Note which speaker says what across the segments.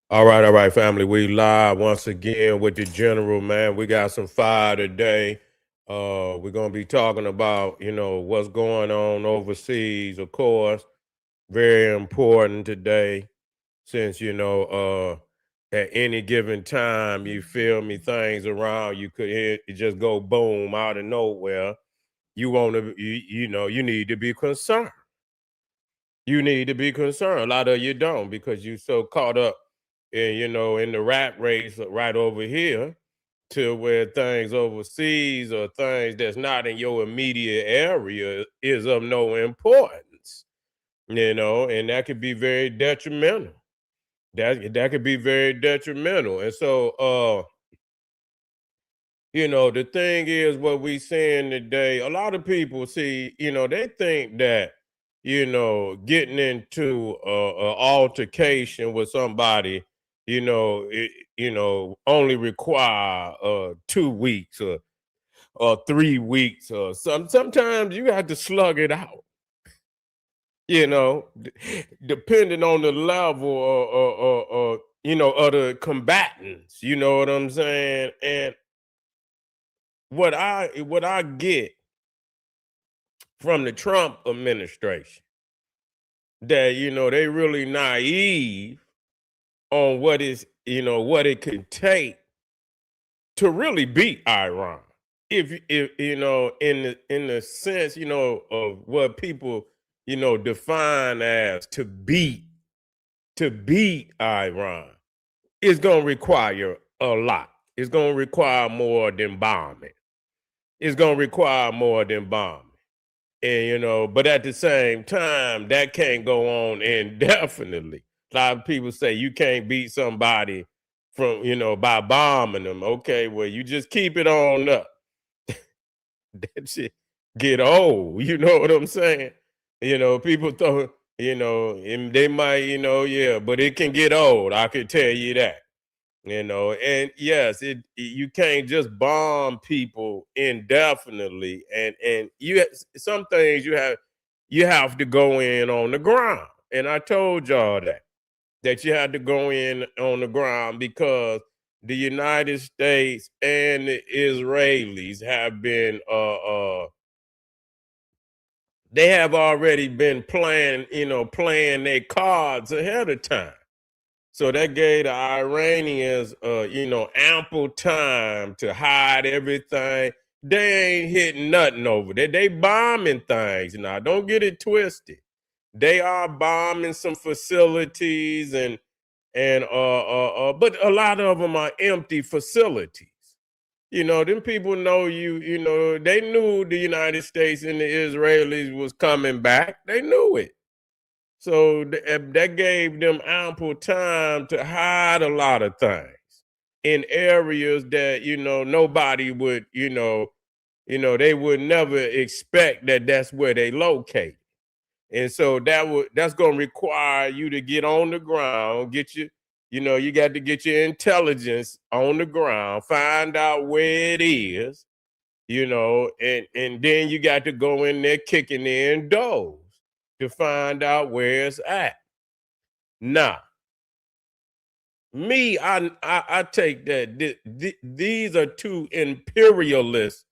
Speaker 1: All right, family. We live once again with the general, man. We got some fire today. We're gonna be talking about, what's going on overseas, of course. Very important today, since at any given time, you feel me, things around you could hit, it just go boom out of nowhere. You want to, you need to be concerned. You need to be concerned. A lot of you don't because you so caught up in the rat race right over here to where things overseas or things that's not in your immediate area is of no importance, and that could be very detrimental. That could be very detrimental. And so the thing is what we seeing today, a lot of people see, they think that, getting into a altercation with somebody, only require 2 weeks or 3 weeks or sometimes you have to slug it out, depending on the level of the combatants, you know what I'm saying? And what I get from the Trump administration that they really naive on what it could take to really beat Iran. If in the sense of what people define as to beat Iran, it's gonna require a lot. It's gonna require more than bombing. It's gonna require more than bombing. And but at the same time, that can't go on indefinitely. A lot of people say you can't beat somebody from by bombing them. Okay, well, you just keep it on up. That shit get old. You know what I'm saying? People throw, and they might, yeah, but it can get old. I can tell you that. And yes, you can't just bomb people indefinitely, and some things you have to go in on the ground. And I told y'all that you had to go in on the ground because the United States and the Israelis have been they have already been playing their cards ahead of time. So that gave the Iranians, ample time to hide everything. They ain't hitting nothing over there. They bombing things now. Don't get it twisted. They are bombing some facilities but a lot of them are empty facilities. Them people know they knew the United States and the Israelis was coming back. They knew it. So that gave them ample time to hide a lot of things in areas that nobody would they would never expect that that's where they locate. And so that's going to require you to get on the ground, you got to get your intelligence on the ground, find out where it is, and then you got to go in there kicking in doors to find out where it's at. Now, I take that these are two imperialist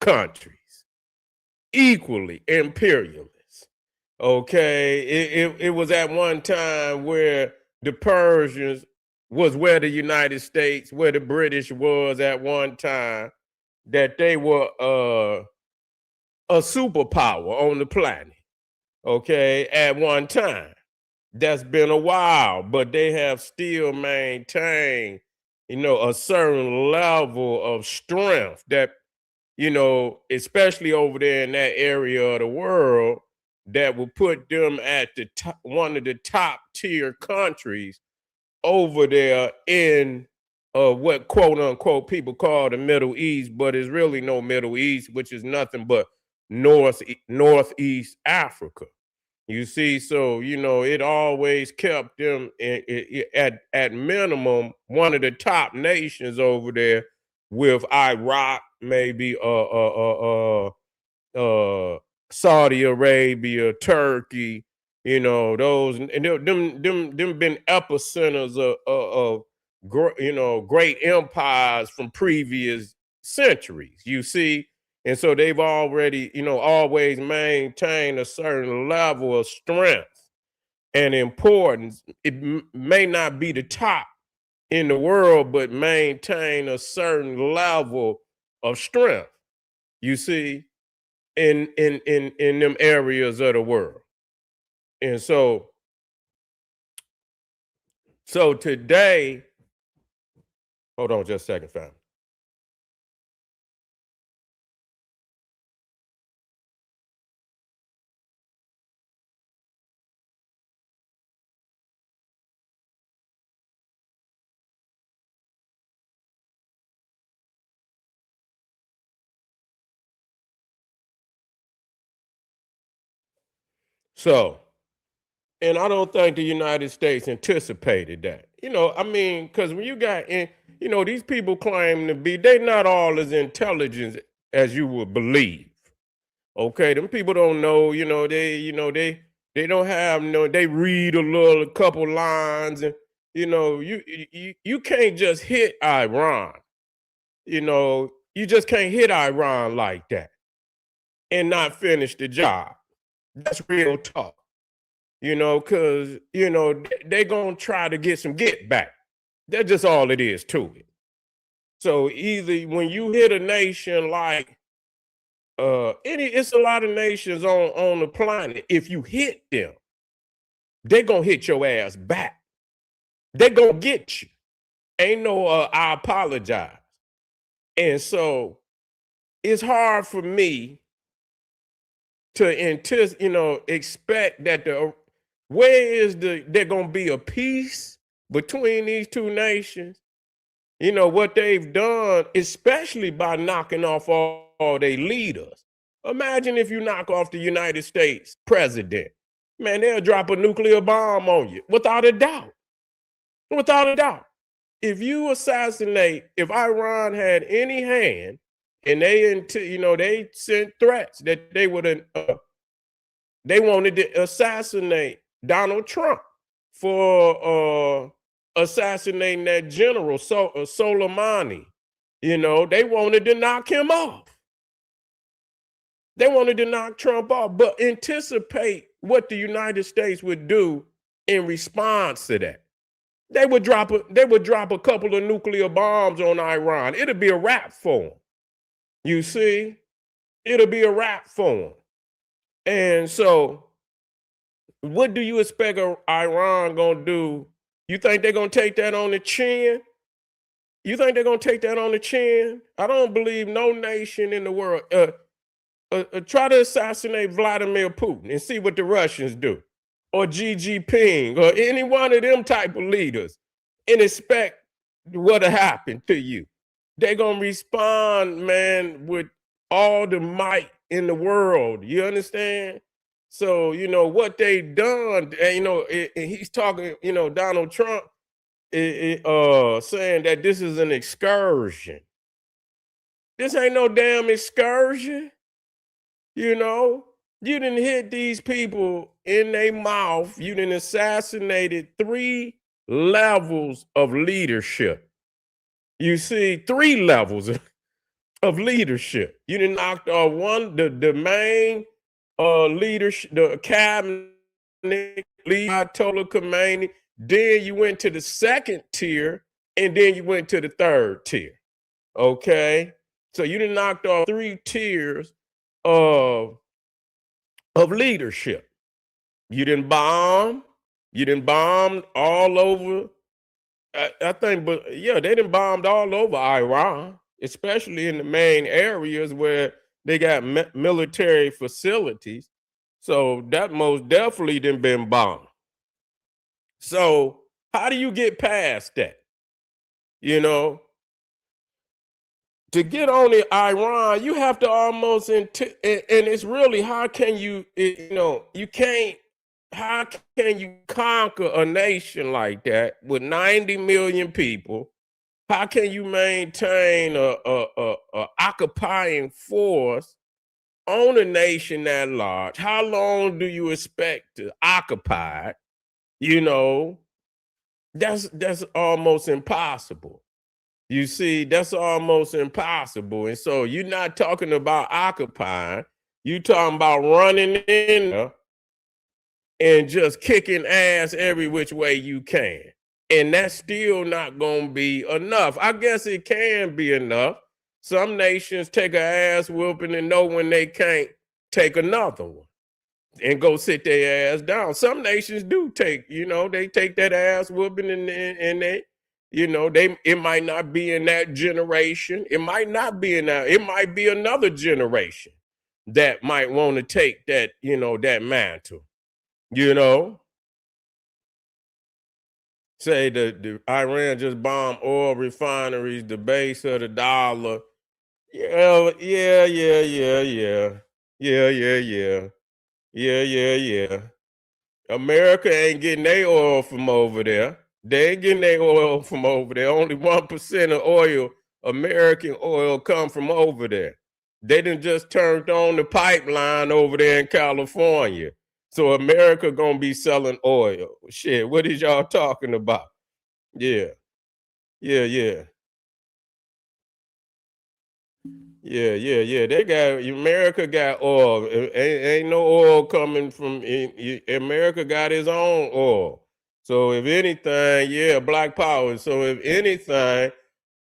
Speaker 1: countries, equally imperialist. Okay, it was at one time where the Persians was where the United States, where the British was at one time, that they were a superpower on the planet. Okay, at one time. That's been a while, but they have still maintained, a certain level of strength that, especially over there in that area of the world, that will put them at the top, one of the top tier countries over there in what quote unquote people call the Middle East, but it's really no Middle East, which is nothing but Northeast Africa. You see, so it always kept them at minimum one of the top nations over there, with Iraq, maybe Saudi Arabia, Turkey, You know, those and them been epicenters of great empires from previous centuries. You see, and so they've already always maintained a certain level of strength and importance. It may not be the top in the world, but maintain a certain level of strength. You see, in them areas of the world, and so today, hold on just a second, fam. So, and I don't think the United States anticipated that. I mean, because when you got in, these people claim to be, they're not all as intelligent as you would believe. Okay, them people don't know, they don't have no, they read a couple lines, and you can't just hit Iran. You just can't hit Iran like that and not finish the job. That's real talk. Because they gonna try to get some get back. That's just all it is to it. So either when you hit a nation like it's a lot of nations on the planet. If you hit them, they gonna hit your ass back. They gonna get you. Ain't no I apologize. And so it's hard for me to expect that there gonna be a peace between these two nations. What they've done, especially by knocking off all their leaders. Imagine if you knock off the United States president. Man, they'll drop a nuclear bomb on you without a doubt. Without a doubt. If Iran had any hand, and they sent threats that they wanted to assassinate Donald Trump for assassinating that general Soleimani. They wanted to knock him off. They wanted to knock Trump off, but anticipate what the United States would do in response to that. They would drop a couple of nuclear bombs on Iran. It'll be a wrap for them. You see, it'll be a wrap for them. And so, what do you expect Iran gonna do? You think they're gonna take that on the chin? You think they're gonna take that on the chin? I don't believe no nation in the world. Try to assassinate Vladimir Putin and see what the Russians do, or Xi Jinping, or any one of them type of leaders, and expect what'll happen to you. They're gonna respond, man, with all the might in the world. You understand? So what they done, and he's talking. Donald Trump, saying that this is an excursion. This ain't no damn excursion. You didn't hit these people in their mouth. You didn't assassinated 3 levels of leadership. You see, 3 levels of leadership. You didn't knock off the main leadership, the cabinet lead, Ayatollah Khomeini. Then you went to the second tier, and then you went to the third tier. Okay, so you done knocked off 3 tiers of leadership. You didn't bomb. You didn't bomb all over. I think, but yeah, they done bombed all over Iran, especially in the main areas where they got military facilities. So that most definitely done been bombed. So how do you get past that? You know, to get on the Iran, you have to almost and it's really, how can you can't, how can you conquer a nation like that with 90 million people? How can you maintain a occupying force own a nation that large, how long do you expect to occupy it? You know, that's almost impossible. You see, that's almost impossible. And so you're not talking about occupying, you talking about running in there and just kicking ass every which way you can. And that's still not going to be enough. I guess it can be enough. Some nations take a ass whooping and know when they can't take another one and go sit their ass down. Some nations do take, they take that ass whooping and they, it might not be in that generation. It might not be in that. It might be another generation that might want to take that, that mantle, you know. Say the Iran just bombed oil refineries, the base of the dollar. Yeah, yeah, yeah, yeah, yeah. Yeah, yeah, yeah. Yeah, yeah, yeah. America ain't getting their oil from over there. They ain't getting their oil from over there. Only 1% of oil, American oil, come from over there. They done just turned on the pipeline over there in California. So America gonna be selling oil. Shit, what is y'all talking about? Yeah, yeah, yeah. Yeah, yeah, yeah. They got America got oil. Ain't no oil coming from America. Got his own oil. So if anything, yeah, Black Power. So if anything,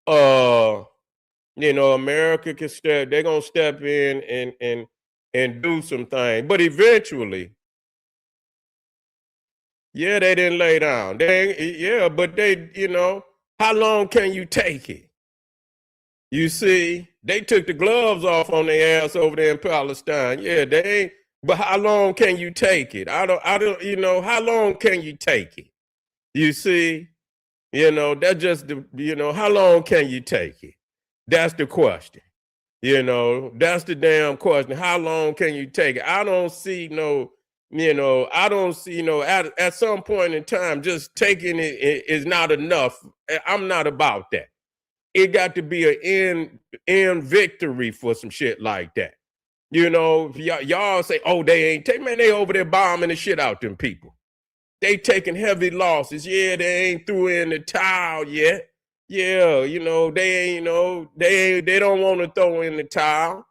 Speaker 1: uh, America can step. They're gonna step in and do some things. But eventually, yeah, they didn't lay down. Yeah, but they, how long can you take it? You see, they took the gloves off on their ass over there in Palestine. Yeah, they ain't, but how long can you take it? How long can you take it? You see, that's just how long can you take it? That's the question. That's the damn question. How long can you take it? I don't see I don't see, at some point in time, just taking it is not enough. I'm not about that. It got to be an end victory for some shit like that. Y'all say, oh, they ain't take, man, they over there bombing the shit out them people. They taking heavy losses. Yeah, they ain't threw in the towel yet. Yeah, they ain't, they don't want to throw in the towel,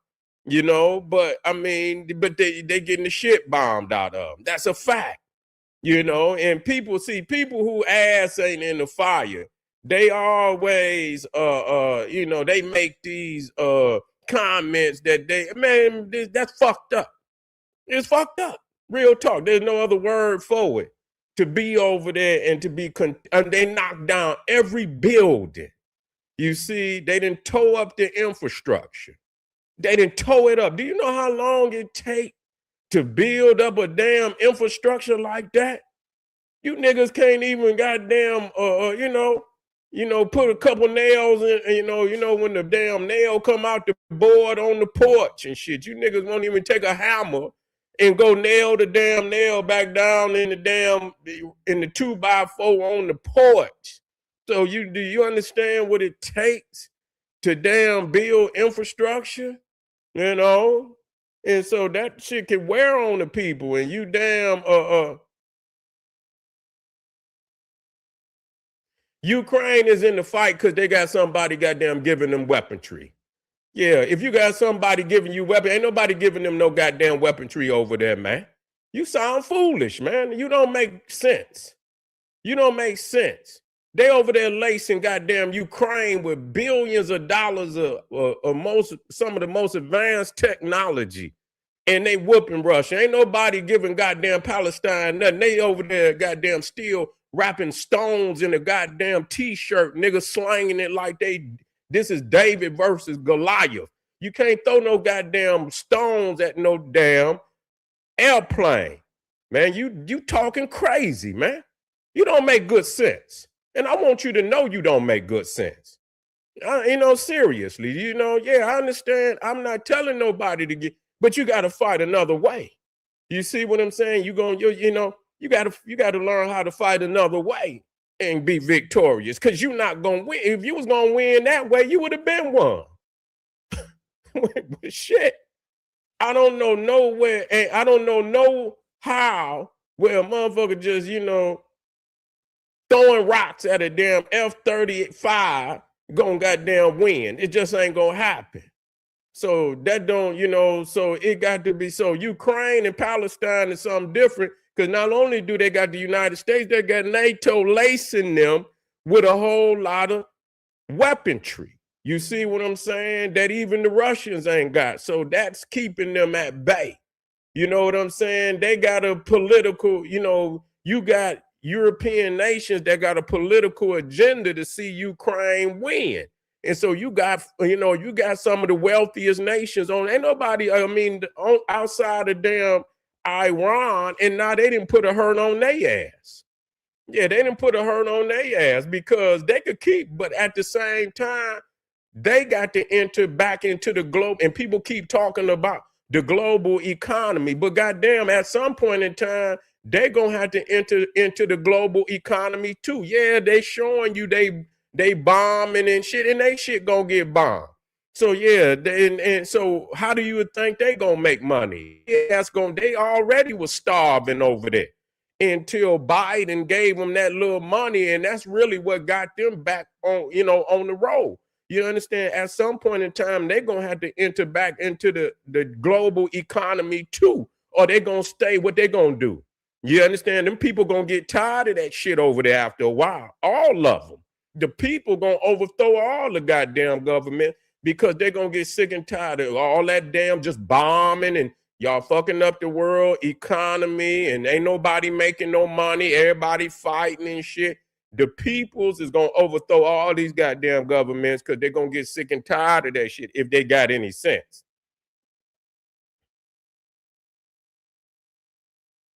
Speaker 1: but I mean, but they getting the shit bombed out of them. That's a fact. And people who ass ain't in the fire, they always they make these comments that that's fucked up. It's fucked up. Real talk. There's no other word for it. To be over there and to be they knocked down every building. You see, they didn't tow up the infrastructure. They didn't tow it up. Do you know how long it takes to build up a damn infrastructure like that? You niggas can't even goddamn put a couple nails in, when the damn nail come out the board on the porch and shit. You niggas won't even take a hammer and go nail the damn nail back down in the 2x4 on the porch. So do you understand what it takes to damn build infrastructure? And so that shit can wear on the people, and you damn Ukraine is in the fight because they got somebody goddamn giving them weaponry. Yeah, if you got somebody giving you weapon, ain't nobody giving them no goddamn weaponry over there, man. You sound foolish, man. You don't make sense. You don't make sense. They over there lacing goddamn Ukraine with billions of dollars of some of the most advanced technology, and they whooping Russia. Ain't nobody giving goddamn Palestine nothing. They over there goddamn still wrapping stones in a goddamn t-shirt, niggas slanging it like this is David versus Goliath. You can't throw no goddamn stones at no damn airplane. Man, you talking crazy, man. You don't make good sense. And I want you to know you don't make good sense. Seriously, yeah, I understand. I'm not telling nobody to get, but you got to fight another way. You see what I'm saying? You got to learn how to fight another way and be victorious, because you're not going to win. If you was going to win that way, you would have been one. Shit. I don't know nowhere, and I don't know no how where a motherfucker just, throwing rocks at a damn F-35 gonna goddamn win. It just ain't gonna happen. So that don't, so it got to be so Ukraine and Palestine is something different because not only do they got the United States, they got NATO lacing them with a whole lot of weaponry. You see what I'm saying? That even the Russians ain't got. So that's keeping them at bay. You know what I'm saying? They got a political, you got European nations that got a political agenda to see Ukraine win. And so you got some of the wealthiest nations on. Ain't nobody, outside of damn Iran, and now they didn't put a hurt on their ass. Yeah, they didn't put a hurt on their ass because they could keep, but at the same time, they got to enter back into the globe. And people keep talking about the global economy, but goddamn, at some point in time, they're gonna have to enter into the global economy too. Yeah, they showing you they bombing and shit, and they shit gonna get bombed. So yeah, and so how do you think they gonna make money? Yeah, they already was starving over there until Biden gave them that little money, and that's really what got them back on the road. You understand? At some point in time, they're gonna have to enter back into the global economy too, or they're gonna stay. What they gonna do? You understand? Them people gonna get tired of that shit over there after a while. All of them. The people gonna overthrow all the goddamn government because they're gonna get sick and tired of all that damn just bombing and y'all fucking up the world economy, and ain't nobody making no money. Everybody fighting and shit. The peoples is gonna overthrow all these goddamn governments because they're gonna get sick and tired of that shit if they got any sense.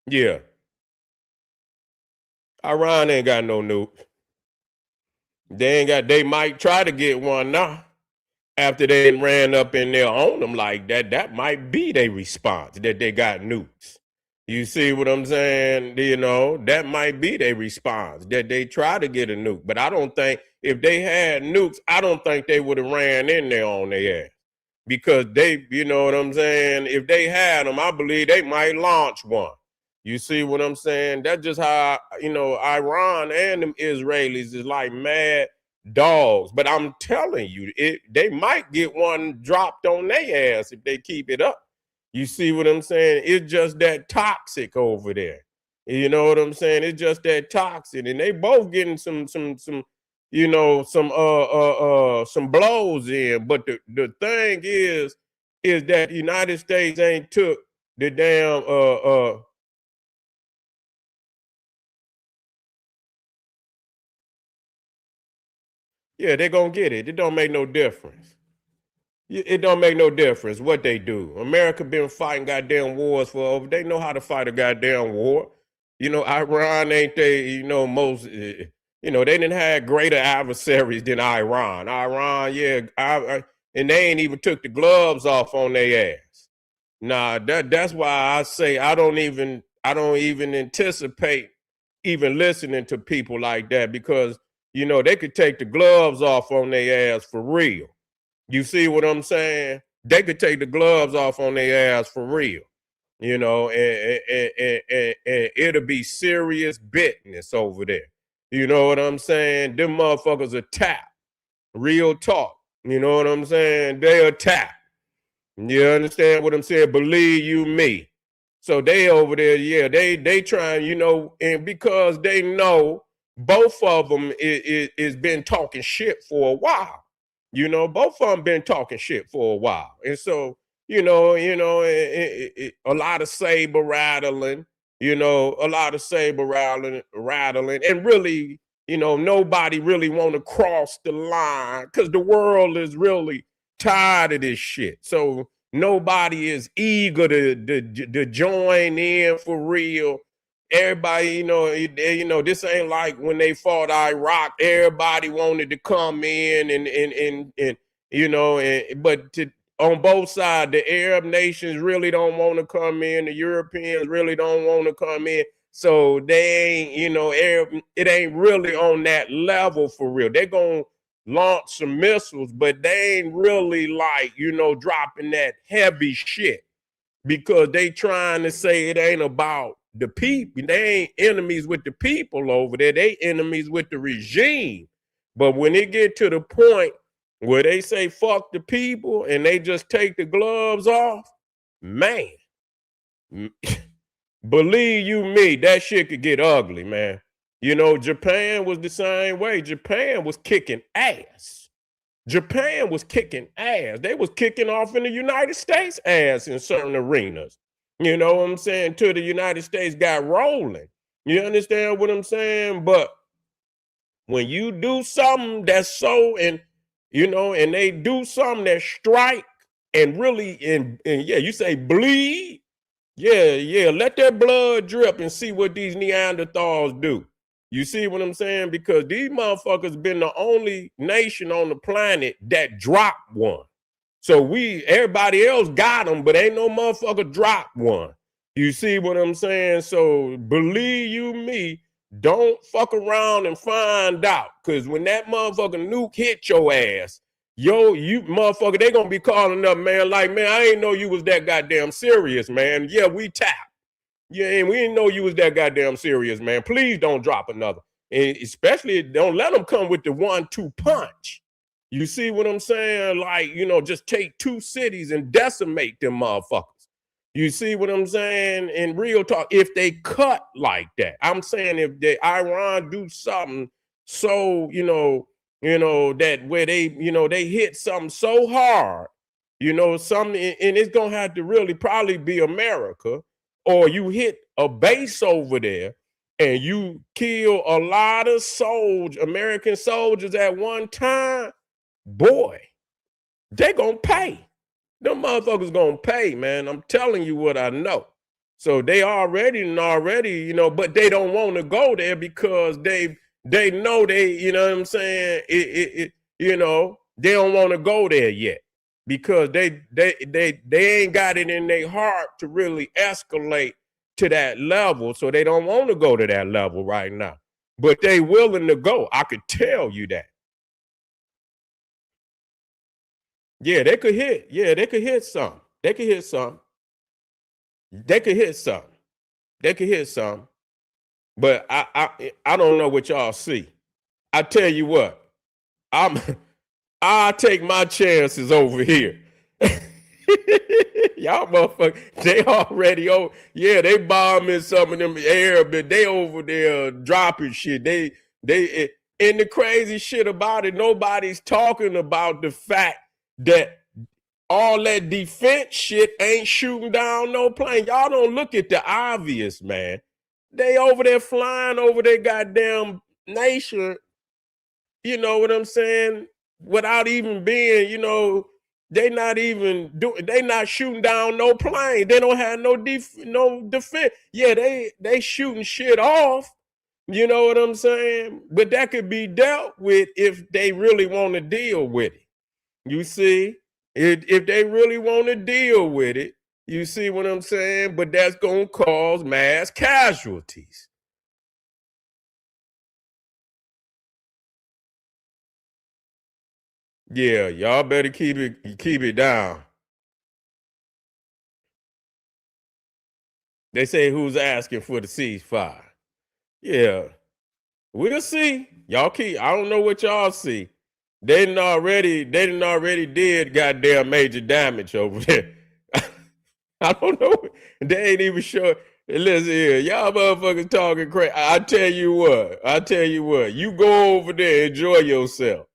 Speaker 1: Yeah. Iran ain't got no nuke. They might try to get one now. After they ran up in there on them like that, that might be their response that they got nukes. You see what I'm saying? That might be their response that they try to get a nuke. But I don't think if they had nukes, I don't think they would have ran in there on their ass because you know what I'm saying? If they had them, I believe they might launch one. You see what I'm saying? That's just how, Iran and them Israelis is like mad dogs. But I'm telling you, they might get one dropped on their ass if they keep it up. You see what I'm saying? It's just that toxic over there. You know what I'm saying? It's just that toxic, and they both getting some blows in. But the thing is that the United States ain't took the damn yeah, they're gonna get it. It don't make no difference. It don't make no difference what they do. America been fighting goddamn wars for over. They know how to fight a goddamn war. Iran ain't they, most, they didn't have greater adversaries than Iran. Iran, yeah, and they ain't even took the gloves off on their ass. Nah, that's why I say I don't even anticipate even listening to people like that because, they could take the gloves off on their ass for real. You see what I'm saying? They could take the gloves off on their ass for real, and it'll be serious business over there. You know what I'm saying? Them motherfuckers are tapped. Real talk. You know what I'm saying? They are tapped. You understand what I'm saying? Believe you me. So they over there, yeah, they trying, and because they know both of them is been talking shit for a while. Both of them been talking shit for a while, and so a lot of saber rattling, a lot of saber rattling, and really, nobody really want to cross the line because the world is really tired of this shit. So nobody is eager to join in for real. Everybody, this ain't like when they fought Iraq. Everybody wanted to come in but on both sides, the Arab nations really don't want to come in. The Europeans really don't want to come in. So they ain't, it ain't really on that level for real. They're gonna launch some missiles, but they ain't really like, dropping that heavy shit. because they trying to say it ain't about the people. They ain't enemies with the people over there. They enemies with the regime. But when it get to the point where they say fuck the people and they just take the gloves off, man, believe you me, that shit could get ugly, man. You know, Japan was the same way. Japan was kicking ass. Japan was kicking ass. They was kicking off in the United States ass in certain arenas. You know what I'm saying? Till the United States got rolling. You understand what I'm saying? But when you do something that's so, and you know, and they do something that strike and really, and yeah, you say bleed. Yeah, let that blood drip and see what these Neanderthals do. You see what I'm saying? Because these motherfuckers been the only nation on the planet that dropped one. So everybody else got them, but ain't no motherfucker dropped one. You see what I'm saying? So believe you me, don't fuck around and find out. Cause when that motherfucking nuke hit your ass, you motherfucker, they gonna be calling up, man, like, man, I ain't know you was that goddamn serious, man. Yeah, we tapped. Yeah, and we didn't know you was that goddamn serious, man. Please don't drop another. And especially don't let them come with the 1-2 punch. You see what I'm saying? Like, you know, just take 2 cities and decimate them motherfuckers. You see what I'm saying? In real talk, if they cut like that, I'm saying if Iran do something so, that where they, they hit something so hard, something, and it's gonna have to really probably be America, or you hit a base over there and you kill a lot of American soldiers at one time, boy, they gonna pay. Them motherfuckers gonna pay, man. I'm telling you what I know. So they already, but they don't want to go there because they know you know what I'm saying? They don't want to go there yet because they ain't got it in their heart to really escalate to that level. So they don't want to go to that level right now. But they willing to go. I could tell you that. Yeah, they could hit. Yeah, they could hit some. They could hit some. They could hit some. They could hit some. But I don't know what y'all see. I tell you what, I take my chances over here. Y'all motherfuckers, they already over. Yeah, they bombing some of them air, but they over there dropping shit. And the crazy shit about it, nobody's talking about the fact that all that defense shit ain't shooting down no plane. Y'all don't look at the obvious, man. They over there flying over their goddamn nation, you know what I'm saying? Without even being, they not shooting down no plane. They don't have no defense. Yeah, they shooting shit off. You know what I'm saying? But that could be dealt with if they really want to deal with it. You see? If they really want to deal with it, you see what I'm saying? But that's going to cause mass casualties. Yeah, y'all better keep it down. They say who's asking for the ceasefire. Yeah, we'll see. Y'all I don't know what y'all see. They didn't already did goddamn major damage over there. I don't know. They ain't even sure. Listen here, y'all motherfuckers talking crazy. I tell you what. You go over there, enjoy yourself.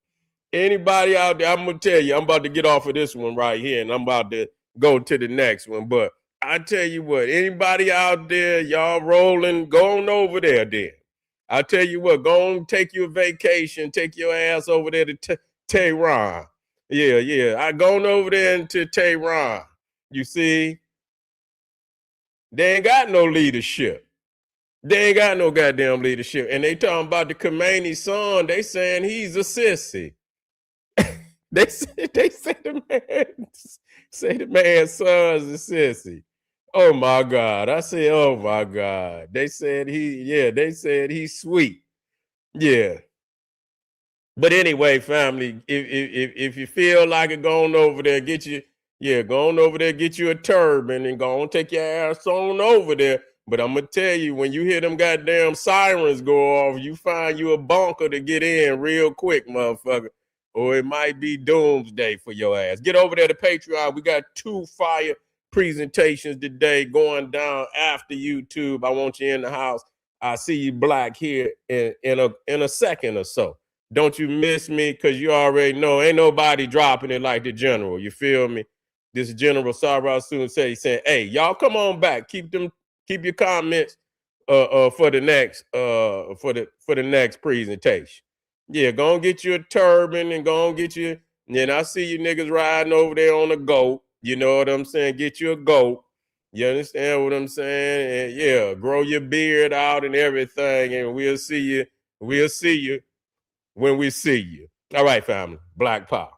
Speaker 1: Anybody out there, I'm gonna tell you, I'm about to get off of this one right here, and I'm about to go to the next one. But I tell you what, anybody out there, y'all rolling, go on over there then. I tell you what, go on, take your vacation, take your ass over there to Tehran. Yeah. I going over there into Tehran. You see, they ain't got no leadership. They ain't got no goddamn leadership. And they talking about the Khomeini son, they saying he's a sissy. They say the man's son's a sissy. Oh my God. I said, oh my God. They said he's sweet. Yeah. But anyway, family, if you feel like it, going over there, get Yeah, go on over there, get you a turban, and go on take your ass on over there. But I'm gonna tell you, when you hear them goddamn sirens go off, you find you a bunker to get in real quick, motherfucker. Or it might be doomsday for your ass. Get over there to Patreon. We got 2 fire presentations today going down after YouTube. I want you in the house. I see you black here in a second or so. Don't you miss me, because you already know ain't nobody dropping it like the general. You feel me? This General Saber soon saying, hey, y'all come on back. Keep your comments for the next presentation. Yeah, go and get you a turban and go and get you. And then I see you niggas riding over there on a goat. You know what I'm saying? Get you a goat. You understand what I'm saying? And yeah, grow your beard out and everything, and we'll see you. We'll see you when we see you. All right, family. Black Power.